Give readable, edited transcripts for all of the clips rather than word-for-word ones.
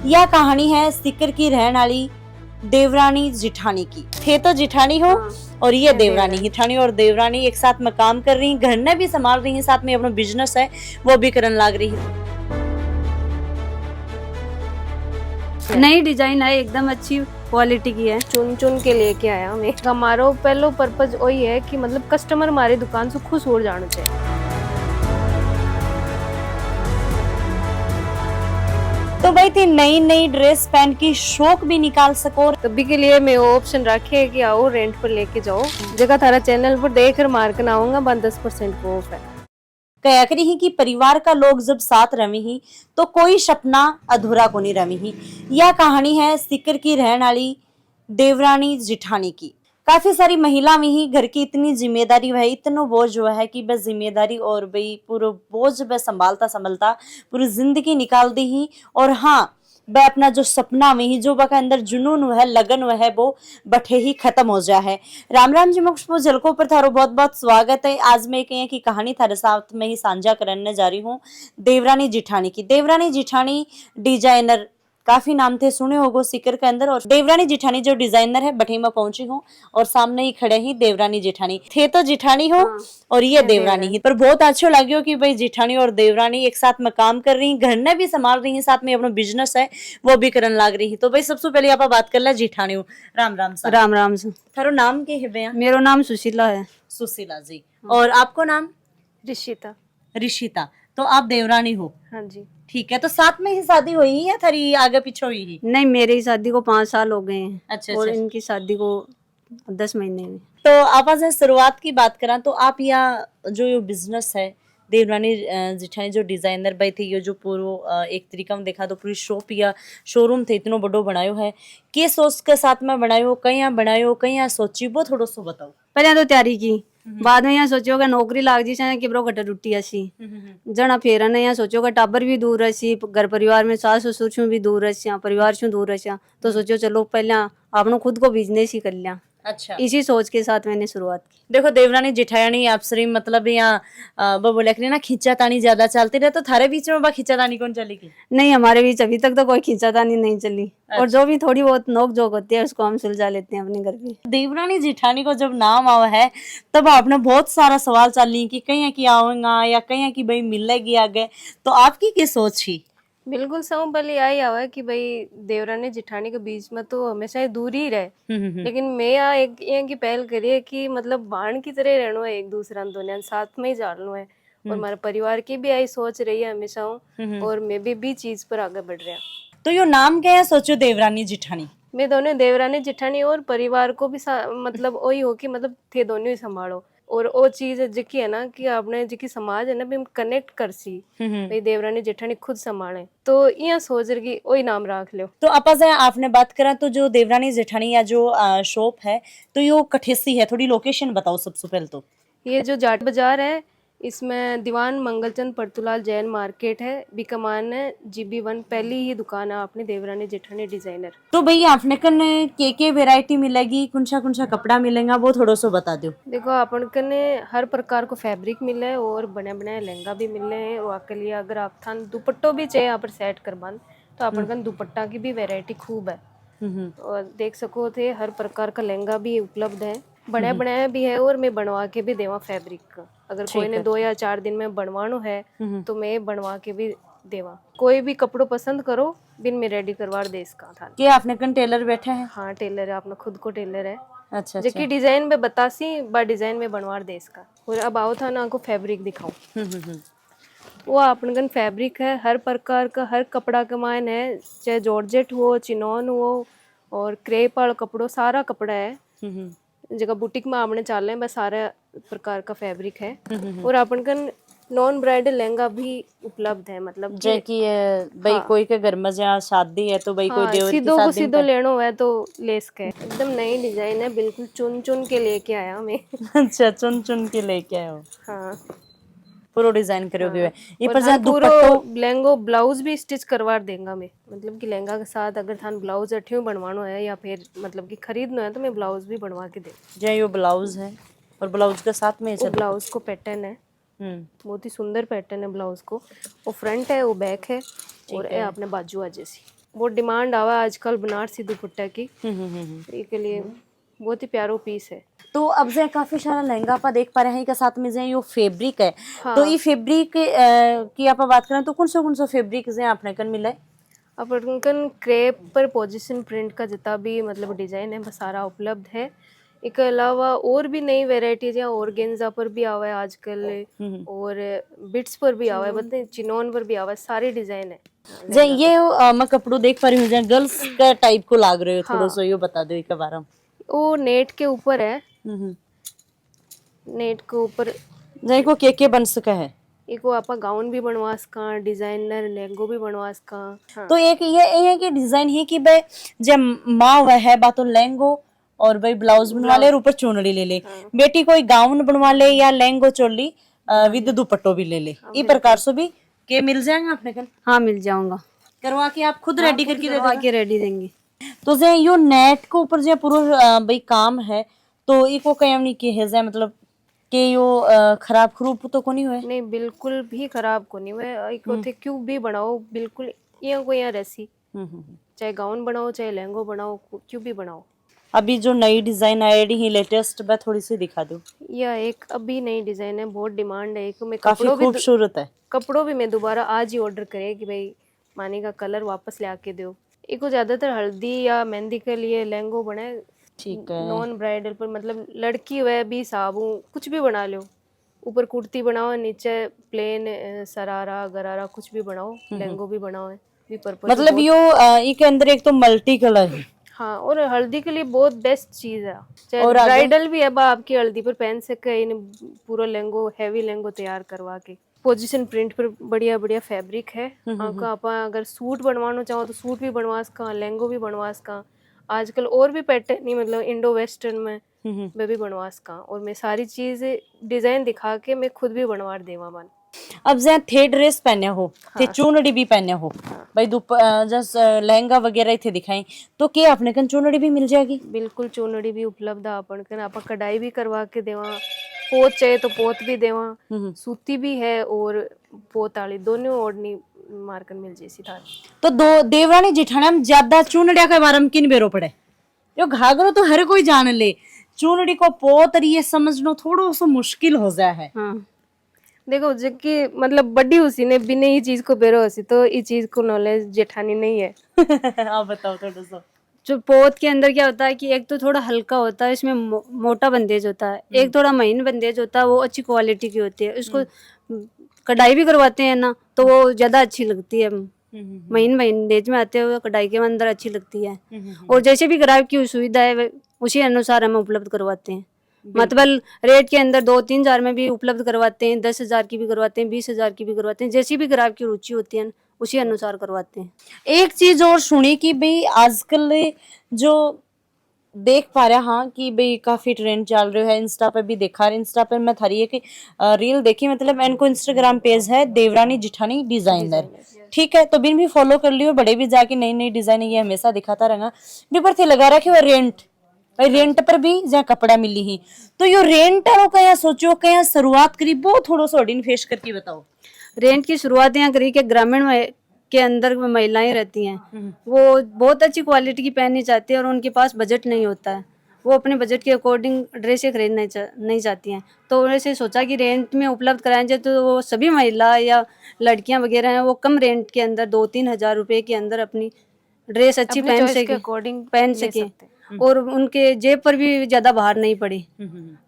यह कहानी है सीकर की रहने वाली देवरानी जिठानी की। थे तो जिठानी हो और ये देवरानी ही ठानी, और देवरानी एक साथ में काम कर रही, घर ने भी संभाल रही है, साथ में अपना बिजनेस है वो भी करने लग रही है। नई डिजाइन है, एकदम अच्छी क्वालिटी की है, चुन चुन के लेके आया हमें। हमारो पहलो पर्पज वही है कि मतलब कस्टमर हमारी दुकान से खुश हो जाना चाहिए। तो भाई थी नई नई ड्रेस पहन की शौक भी निकाल सको। तभी के लिए मैं ऑप्शन रखे कि आओ रेंट पर लेके जाओ, जगह थारा चैनल पर देख कर मार कर आऊंगा, 10% को ऑफ है। कया करी ही कि परिवार का लोग जब साथ रमी ही तो कोई सपना अधूरा को नहीं रमी ही। यह कहानी है सीकर की रहने वाली देवरानी जिठानी की। काफी सारी महिला में ही घर की इतनी जिम्मेदारी है, इतना बोझ जो है कि बस जिम्मेदारी और भाई पूरा बोझ बस संभालता संभालता पूरी जिंदगी निकाल दी ही। और हाँ, वह अपना जो सपना में ही जो बका अंदर जुनून है, लगन है, वो बठे ही खत्म हो जा है। राम राम जी मुझको झलकों पर थारो बहुत बहुत स्वागत है। आज मैं कहीं की कहानी थारे साथ में ही साझा करने जा रही हूँ देवरानी जिठानी की। देवरानी जिठानी डिजाइनर, काफी नाम थे सुने होगो सीकर के अंदर, और देवरानी जिठानी जो डिजाइनर है बठी में पहुंची हूँ और सामने ही खड़े ही देवरानी जिठानी। थे तो जिठानी हो और ये देवरानी ही, पर बहुत अच्छा लगे कि भाई जिठानी और देवरानी एक साथ में काम कर रही, घर ने भी संभाल रही है, साथ में अपना बिजनेस है वो भी करने लग रही है। तो भाई सबसे पहले आप बात कर ले जिठानी हूँ। राम राम सा। राम राम से। थारो नाम के है भैया? मेरा नाम सुशीला है। सुशीला जी। और आपको नाम? ऋषिता। ऋषिता। तो आप देवरानी हो? हाँ जी। ठीक है, तो साथ में ही शादी हुई है या थारी आगे पीछे हुई ही? नहीं, मेरी शादी को 5 साल हो गए हैं। अच्छा, और अच्छा। इनकी शादी को 10 महीने में। तो आप आज शुरुआत की बात करा तो आप यहाँ जो ये बिजनेस है देवरानी जिठानी जो डिजाइनर भाई थे, ये जो पूरा एक तरीका में देखा तो पूरी शॉप या शोरूम थे इतनो बड़ो बनायो है, के सोच के साथ में बनायो, कहीं यहाँ बनायो, कहीं यहाँ सोची, वो थोड़ा सो बताओ। पहले तो तैयारी की, बाद में यहाँ सोचो कि नौकरी लाग जी चाहे कि ब्रो घटा टूटी ऐसी जना फेरा ने यहाँ सोचो कि टाबर भी दूर रही, घर परिवार में सास ससुर छू भी दूर रही, परिवार छू दूर रही, तो सोचो चलो पहले आपने खुद को बिजनेस ही कर लिया। अच्छा, इसी सोच के साथ मैंने शुरुआत की। देखो देवरानी जिठानी आप श्री मतलब यहाँ वो बोले कि ना खींचातानी ज्यादा चलती रहे, तो थारे बीच में खींचातानी कौन चलेगी? नहीं, हमारे बीच अभी तक तो कोई खींचातानी नहीं चली। और जो भी थोड़ी बहुत नोक जोक होती है उसको हम सुलझा लेते हैं अपने घर पे। देवरानी जिठानी को जब नाम आवा है तब आपने बहुत सारा सवाल चल ली कि कहीं की आऊंगा या कहीं की भाई मिलेगी आगे, तो आपकी क्या सोच ही? बिल्कुल सौ पहले यही आवा है कि भाई देवरानी जिठानी के बीच में तो हमेशा ही दूरी ही रहे, लेकिन मैं यहाँ एक ये की पहल करी है कि मतलब बाण की तरह रहना है, एक दूसरा दुनिया साथ में ही जाना है। और हमारे परिवार की भी यही सोच रही है हमेशा, और मैं भी चीज पर आगे बढ़ रहा। तो यो नाम क्या है सोचो देवरानी जिठानी? मैं दोनों देवरानी जिठानी और परिवार को भी मतलब वही हो कि मतलब थे दोनों ही संभालो। और वो चीज जिकी है ना कि आपने जिकी समाज है ना भी कनेक्ट कर सी, भाई देवरानी जेठानी खुद संभाले, तो यहाँ सोच रही वही नाम रख लो। तो आपस आपने बात करा तो जो देवरानी जेठानी या जो शॉप है तो यो कठेसी है, थोड़ी लोकेशन बताओ सबसे पहले तो। ये जो जाट बाजार है इसमें दीवान मंगलचंद परतुलाल जैन मार्केट है, बीकामान है, GB1 पहली ही दुकान है आपने देवरानी जेठानी डिजाइनर। तो भाई आपने कन के वैरायटी मिलेगी, कुंछा कपड़ा मिलेगा वो थोड़ा सा बता दो। देखो अपन कने हर प्रकार को फैब्रिक मिले है और बने बनाए लहंगा भी मिले हैं, और आपके लिए अगर आप थान दुपट्टो भी चाहिए यहाँ पर सेट करवान तो अपन कन दुपट्टा की भी वैरायटी खूब है। और देख सको थे हर प्रकार का लहंगा भी उपलब्ध है, बने बनाया भी है, और मैं बनवा के भी देवा फैब्रिक का। अगर कोई ने 2 या 4 दिन में बनवानो है तो मैं बनवा के भी देवा। कोई भी कपड़ो पसंद करो बिन में रेडी करवार दे इसका था। क्या आपने कन टेलर बैठा है? हाँ टेलर है, अपना खुद को टेलर है। अच्छा, जबकि डिजाइन में बतासी बा डिजाइन में बनवार दे इसका। और अब आओ था ना आपको फैब्रिक दिखाऊं। वो अपन फैब्रिक है हर प्रकार का, हर कपड़ा का मान है, चाहे जॉर्जेट हो, चिनॉन हो और क्रेप वाला कपड़ो, सारा कपड़ा है। जगह बुटीक में आपने चाल रहे हैं बस सारे प्रकार का फैब्रिक है। और अपन कन नॉन ब्राइडल लहंगा भी उपलब्ध है, मतलब जे कि भाई कोई के घर में जहाँ शादी है तो भाई कोई देवर की सीधो को शादी सीधो लेनो है तो लेस के एकदम नई डिजाइन है, बिल्कुल चुन चुन के लेके आया मैं। अच्छा, चुन चुन के लेके आए हो? हाँ पूरा डिजाइन करोगे हुए ये और पर थान पूरा दुपट्टो लहंगो ब्लाउज भी स्टिच करवा देंगा मैं, मतलब कि लहंगा के साथ अगर थान ब्लाउज अठ्यू बनवानो है या फिर मतलब कि खरीदना है तो मैं ब्लाउज भी बनवा के दे। जो ये ब्लाउज है और ब्लाउज के साथ में वो ब्लाउज को पैटर्न है, बहुत ही सुंदर पैटर्न है ब्लाउज को। वो फ्रंट है, वो बैक है, और ये आपने बाजू आ जैसी। बहुत डिमांड आवा है आजकल बनारसी दुपट्टा की, के लिए बहुत ही प्यारो पीस है। तो अब जे काफी सारा लहंगा आप देख पा रहे हैं के साथ में जे यो फैब्रिक है। हाँ। तो ये फैब्रिक की आप बात करें तो कौन सा फैब्रिक जे आपने कन मिला है? अपन क्रेप पर पोजीशन प्रिंट का जितना भी मतलब डिजाइन है वो सारा उपलब्ध है। इसके अलावा और भी नई वेराइटीज है, ऑर्गेन्जा पर भी आवा है आजकल, और बिट्स पर भी आवा है, मतलब चिनोन पर भी आवा है, सारी डिजाइन है। जे ये मैं कपड़ों देख पा रही हूँ जे गर्ल्स का टाइप को लाग रहे हो, थोड़ा सा यो बता दो इसके बारे में। वो नेट के ऊपर है, हम्म। नेट के ऊपर जे को के बन सका है। एक आप गाउन भी बनवा सका, डिजाइनर लहंगो भी बनवा सका। हाँ। तो एक ये है कि डिजाइन है कि भाई जब माँ वह है बात तो लहंगो और भाई ब्लाउज बनवा ले और ऊपर चुनरी ले ले। बेटी कोई गाउन बनवा ले या लहंगो चोली विद दुपट्टो भी ले ले, इस प्रकार से भी के मिल जाएंगे अपने कन? हाँ मिल जाऊंगा, करवा के आप खुद रेडी करके दे करवा के रेडी देंगे। तो जे यो नेट के ऊपर जो पूरा भाई काम है तो इको कयम नहीं के है जे मतलब के यो खराब खरूब तो को नहीं हुए? नहीं बिल्कुल भी खराब को नहीं हुए। एक थे क्यों भी बनाओ बिल्कुल यहाँ को यहाँ रैसी, चाहे गाउन बनाओ चाहे लहंगो बनाओ क्यों भी बनाओ। अभी जो नई डिजाइन आई ही लेटेस्ट मैं थोड़ी सी दिखा दूं। यह एक अभी नई डिजाइन है, बहुत डिमांड है, एक में काफी खूबसूरत है। कपड़ों भी मैं दोबारा आज ही ऑर्डर करे कि भाई मानी का कलर वापस ले आके दो। एक को ज्यादातर हल्दी या मेहंदी के लिए लहंगो बने, ठीक है। नॉन ब्राइडल पर मतलब लड़की वह भी साबुन कुछ भी बना लो, ऊपर कुर्ती बनाओ नीचे प्लेन सरारा गरारा कुछ भी बनाओ, लहंगो भी बनाओ है भी पर्पल मतलब यो इसके अंदर एक तो मल्टी कलर है। हाँ, और हल्दी के लिए बहुत बेस्ट चीज है, चाहे ब्राइडल भी है बा आपकी हल्दी पर पहन सके इन पूरा लहंगो हैवी लहंगो तैयार करवा के। पोजीशन प्रिंट पर बढ़िया बढ़िया फैब्रिक है। आपका आप अगर सूट बनवाना चाहो तो सूट भी बनवा सका, लहंगो भी बनवा सका, आजकल और भी पैटर्न नहीं मतलब इंडो वेस्टर्न में मैं भी बनवा सका, और मैं सारी चीज डिजाइन दिखा के मैं खुद भी बनवा देवा मन। अब जहाँ थे ड्रेस पहने हो थे चुनड़ी भी पहने हो भाई जस लहंगा वगैरह थे दिखाई तो के अपने कन चुनड़ी भी मिल जाएगी? बिल्कुल चुनड़ी भी उपलब्ध है अपन कन, आप कढ़ाई भी करवा के देवा, पोत चाहिए तो पोत भी देवा, सूती भी है और पोत वाली दोनों ओढ़नी मार्कन मिल जैसी थारी। तो दो देवरानी जिठाना में ज्यादा चुनड़िया के बारे में किन बेरो पड़े? यो घाघरो तो हर कोई जान ले, चुनड़ी को पोत ये समझना थोड़ा सा मुश्किल हो जाए है। हाँ देखो जबकि मतलब बड़ी उसी ने बिना ही चीज को बेरो हसी तो ये चीज को नॉलेज जेठानी नहीं है। आप बताओ थोड़ा सा। जो पोत के अंदर क्या होता है कि एक तो थोड़ा हल्का होता है, इसमें मोटा बंदेज होता है, एक थोड़ा महीन बंदेज होता है, वो अच्छी क्वालिटी की होती है, उसको कढ़ाई भी करवाते हैं ना तो वो ज्यादा अच्छी लगती है। महीन बंदेज में आते हुए कढ़ाई के अंदर अच्छी लगती है, और जैसे भी ग्राहक की सुविधा है उसी अनुसार हम उपलब्ध करवाते हैं। मतलब रेट के अंदर 2-3 हजार में भी उपलब्ध करवाते हैं, 10 हजार की भी करवाते हैं, 20 हजार की भी करवाते हैं, जैसी भी ग्राहक की रुचि होती है उसी अनुसार करवाते हैं। एक चीज और सुनी कि भाई आजकल जो देख पा रहा हाँ कि भाई काफी ट्रेंड चल रहा है, इंस्टा पे भी देखा, इंस्टा पे मैं थारी एक रील देखी, मतलब इनको इंस्टाग्राम पेज है देवरानी जिठानी डिजाइनर, ठीक है? तो बिन भी फॉलो कर लियो, बड़े भी जाके नई नई डिजाइन ये हमेशा दिखाता रहेगा। भी थे लगा रखे वो रेंट भाई रेंट पर भी जहाँ कपड़ा मिली ही, तो यो रेंट और कहीं सोचो कहीं शुरुआत करी वो थोड़ा सा ऑडियंस फेस करके बताओ। रेंट की शुरुआत यहाँ करी के ग्रामीण के अंदर महिलाएं रहती हैं, वो बहुत अच्छी क्वालिटी की पहननी चाहती है और उनके पास बजट नहीं होता है, वो अपने बजट के अकॉर्डिंग ड्रेसें खरीदना नहीं चाहती हैं, तो उन्होंने सोचा कि रेंट में उपलब्ध कराएं जाए तो वो सभी महिला या लड़कियां वगैरह हैं वो कम रेंट के अंदर 2-3 हजार रुपए के अंदर अपनी ड्रेस अच्छी पहन सके और उनके जेब पर भी ज्यादा भार नहीं पड़े,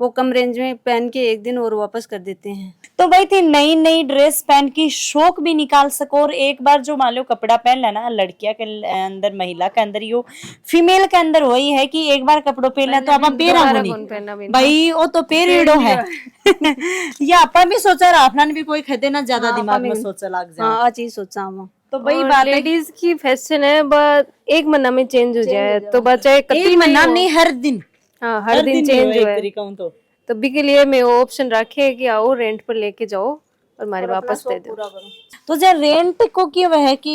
वो कम रेंज में पहन के एक दिन और वापस कर देते हैं। तो भाई थी नई नई ड्रेस पहन की शौक भी निकाल सको, और एक बार जो मान लो कपड़ा पहन लेना लड़किया के अंदर महिला के अंदर यो फीमेल के अंदर वही है कि एक बार कपड़ों पहन तो आप पेरा होनी भाई वो तो पेरिडो है या आपा भी सोचा रहा अपना भी कोई खदे ना ज्यादा दिमाग में सोचा लग जाए। हाँ चीज सोचा हम तो भाई बात लेडीज की फैशन है बस एक महीना में चेंज हो जाए तो बच्चा एक महीना नहीं हर दिन, हाँ हर दिन चेंज हुआ तो भी के लिए मैं ऑप्शन रखे कि आओ रेंट पर लेके जाओ और हमारे वापस दे दो। तो जब रेंट को क्या वह है कि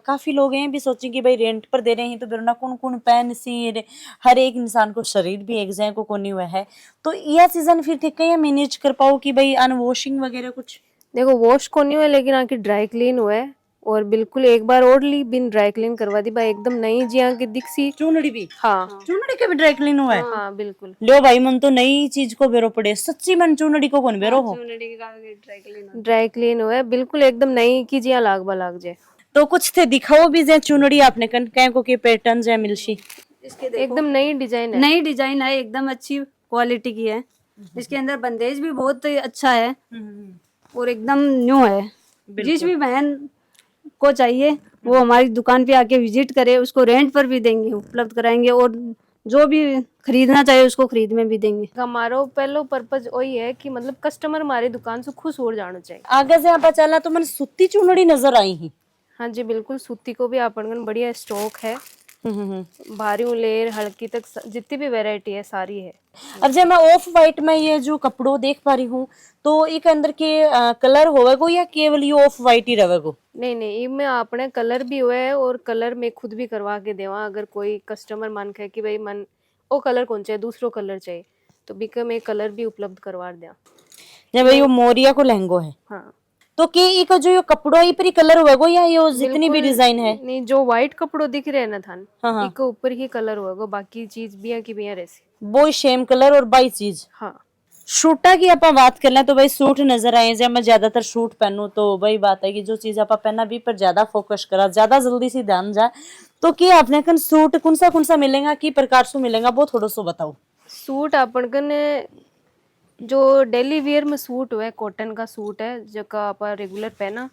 काफी लोग हैं भी सोचें कि भाई रेंट पर दे रहे हैं तो बिरना कौन कौन पहन सी, हर एक इंसान को शरीर भी एक जैसे को कोनी हुआ है, तो यह सीजन फिर थे कहीं मैनेज कर पाओ कि भाई अनवॉशिंग वगैरह कुछ? देखो वॉश को नहीं हुआ लेकिन आके ड्राई क्लीन हुआ है और बिल्कुल एक बार ओढ़ ली बिन ड्राई क्लीन करवा दी भाई एकदम नई जिया की दिख सी। चूनड़ी भी, हाँ चूनड़ी के भी ड्राई क्लीन हुआ है? हाँ बिल्कुल। लो भाई मन तो नई चीज को बेरो पड़े, सच्ची मन चूनड़ी को कौन बेरो हो? ड्राई क्लीन हुआ है बिल्कुल एकदम नई की जिया लाग जाए। तो कुछ थे दिखाओ भी जे चुनड़ी आपने कन कै को के पैटर्न जे मिलशी। एकदम नई डिजाइन है। नई डिजाइन है, एकदम अच्छी क्वालिटी की है। इसके अंदर बंदेज भी बहुत अच्छा है और एकदम न्यू है। जिस भी बहन को चाहिए वो हमारी दुकान पे आके विजिट करे, उसको रेंट पर भी देंगे, उपलब्ध कराएंगे और जो भी खरीदना चाहिए उसको खरीद में भी देंगे। हमारो पहलो पर्पज वही है कि मतलब कस्टमर हमारी दुकान से खुश हो जाना चाहिए। आगे से आप चला तो मन सूती चुनड़ी नजर आई ही। हाँ जी बिल्कुल, सूती को भी अपन बढ़िया स्टॉक है। भारी लेयर हल्की तक जितनी भी वैरायटी है सारी है। अब जब मैं ऑफ वाइट में ये जो कपड़ों देख पा रही हूँ तो एक अंदर के कलर होवेगो या केवल ये ऑफ वाइट ही रहेगो? नहीं इनमें आपने कलर भी हुआ है और कलर में खुद भी करवा के देवा। अगर कोई कस्टमर मन है कि भाई मन वो कलर कौन चाहिए, दूसरो कलर चाहिए तो बिका में कलर भी उपलब्ध करवा दिया। जब भाई ये मोरिया को लहंगो है हाँ तो के एक जो ये कपड़ों ही पर ही कलर होवेगो या ये जितनी भी डिजाइन है? नहीं, जो व्हाइट कपड़ो दिख रहे हैं ना थान हाँ। इको ऊपर ही कलर होगा, बाकी चीज बिया की बिया रहसी। वो सेम कलर और बाई चीज। हाँ शूटा की आप बात कर लें तो भाई सूट नजर आए। जब मैं ज्यादातर सूट पहनूं तो वही बात है कि जो चीज आप पहना भी पर ज्यादा फोकस करा, ज्यादा जल्दी से ध्यान जाए तो कि आपने कन सूट कौन सा मिलेगा, की प्रकार से मिलेगा, वो थोड़ा सा बताओ। सूट अपन कन जो डेली वेयर में सूट हुआ है कॉटन का सूट है जो का आप रेगुलर पहना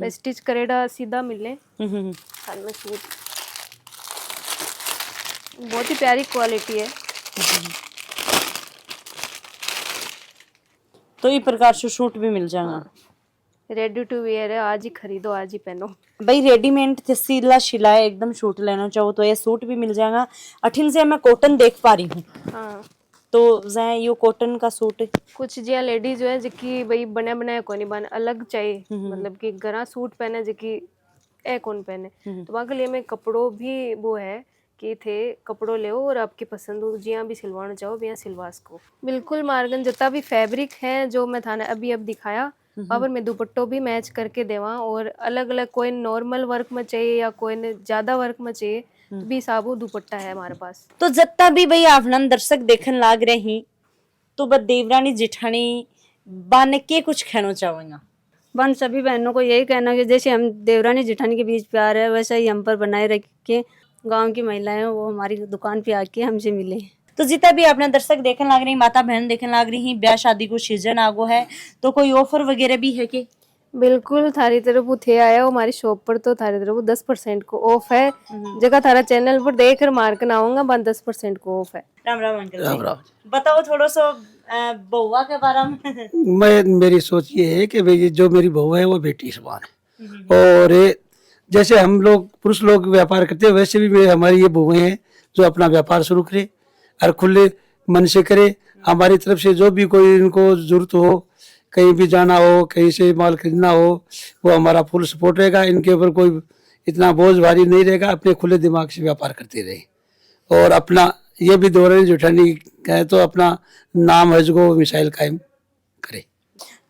स्टिच करेड़ा सीधा मिले। थान में सूट बहुत ही प्यारी क्वालिटी है। तो इस प्रकार से सूट भी मिल जाएगा। रेडी टू वेयर है, आज ही खरीदो आज ही पहनो। भाई रेडीमेड सिला सिलाए एकदम सूट लेना चाहो तो ये सूट भी मिल जाएगा। अठिन से मैं कॉटन देख पा रही हूँ हाँ तो ये कॉटन का सूट कुछ जिया लेडीज है जिकी भाई बना बनाया कोनी बन अलग चाहिए, मतलब कि गरा सूट पहने जिकी ए कौन पहने तो वहाँ के लिए मैं कपड़ों भी वो है कि थे कपड़ों ले और आपकी पसंद हो जिया भी सिलवाना चाहो बिया सिलवा सको। बिल्कुल मार्गन जितना भी फैब्रिक है जो मैं थाने अभी अब दिखाया वहाँ पर मैं दुपट्टों भी मैच करके देवा और अलग अलग कोई नॉर्मल वर्क में चाहिए या कोई ज्यादा वर्क में चाहिए तो भी साबु दुपट्टा है हमारे पास। तो जितना भी भाई आपना दर्शक देखने लाग रहे हैं तो बस देवरानी जिठानी बाने के कुछ कहना चाहूंगा। बन सभी बहनों को यही कहना कि जैसे हम देवरानी जेठानी के बीच प्यार है वैसा ही हम पर बनाए रख के गाँव की महिलाएं वो हमारी दुकान पे आके हमसे मिले। तो जितना भी अपना दर्शक देखने लाग रही, माता बहन देखने लाग रही हैं, ब्याह शादी को सीजन आगो है तो कोई ऑफर वगैरह भी है कि? बिल्कुल थारी तरफ थे आया हो हमारी शॉप पर तो थारी तरफ 10% को ऑफ है। जगह थारा चैनल पर देख कर मार कर आऊंगा बन 10% को ऑफ है। राम राम अंकल। राम राम। बताओ थोड़ा सा बउआ के बारे में। मेरी सोच ये है कि भाई जो मेरी बहू है वो बेटी समान है और जैसे हम लोग पुरुष लोग व्यापार करते हैं वैसे भी हमारी ये बहुएं हैं जो अपना व्यापार शुरू करे और खुले मन से करे। हमारी तरफ से जो भी कोई इनको जरूरत हो, कहीं भी जाना हो, कहीं से माल खरीदना हो, वो हमारा फुल सपोर्ट रहेगा। इनके ऊपर कोई इतना बोझ भारी नहीं रहेगा, अपने खुले दिमाग से व्यापार करते रहे और अपना ये भी देवरानी जेठानी है तो अपना नाम है जो मिसाइल कायम करे।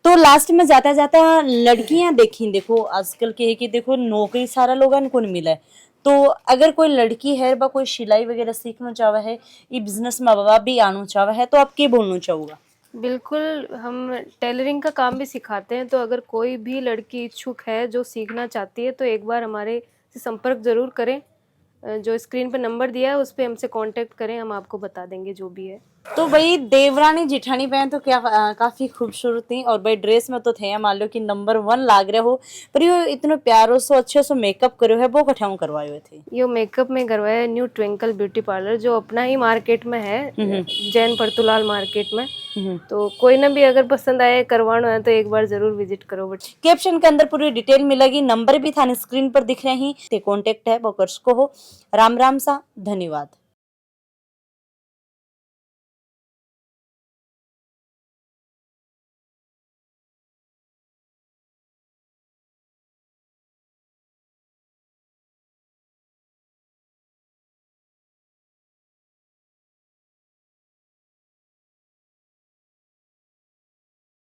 तो लास्ट में जाता जाता लड़कियां देखी, देखो आजकल के है कि देखो नौकरी सारा लोगों को नहीं मिला है तो अगर कोई लड़की है बा कोई सिलाई वगैरह सीखना चाहवा है, ये बिजनेस में बाबा भी आना चाहवा है तो आप क्या बोलना चाहोगा? बिल्कुल हम टेलरिंग का काम भी सिखाते हैं तो अगर कोई भी लड़की इच्छुक है जो सीखना चाहती है तो एक बार हमारे से संपर्क जरूर करें। जो स्क्रीन पे नंबर दिया है उस पे हमसे कांटेक्ट करें, हम आपको बता देंगे जो भी है। तो भाई देवरानी जिठानी बहन तो क्या काफी खूबसूरत थी और भाई ड्रेस में तो थे मान लो कि नंबर 1 लाग रहे हो पर ये इतने प्यारो सो अच्छे सो मेकअप करो है वो कठाऊ करवाए हुए थे? ये मेकअप में करवाया न्यू ट्विंकल ब्यूटी पार्लर जो अपना ही मार्केट में है जैन परतुलाल मार्केट में। तो कोई ना भी अगर पसंद आए करवाना है तो एक बार जरूर विजिट करो। बट कैप्शन के अंदर पूरी डिटेल मिलेगी, नंबर भी थाने स्क्रीन पर दिख रहे हैं, कॉन्टेक्ट है वो कर सको हो। राम राम सा, धन्यवाद।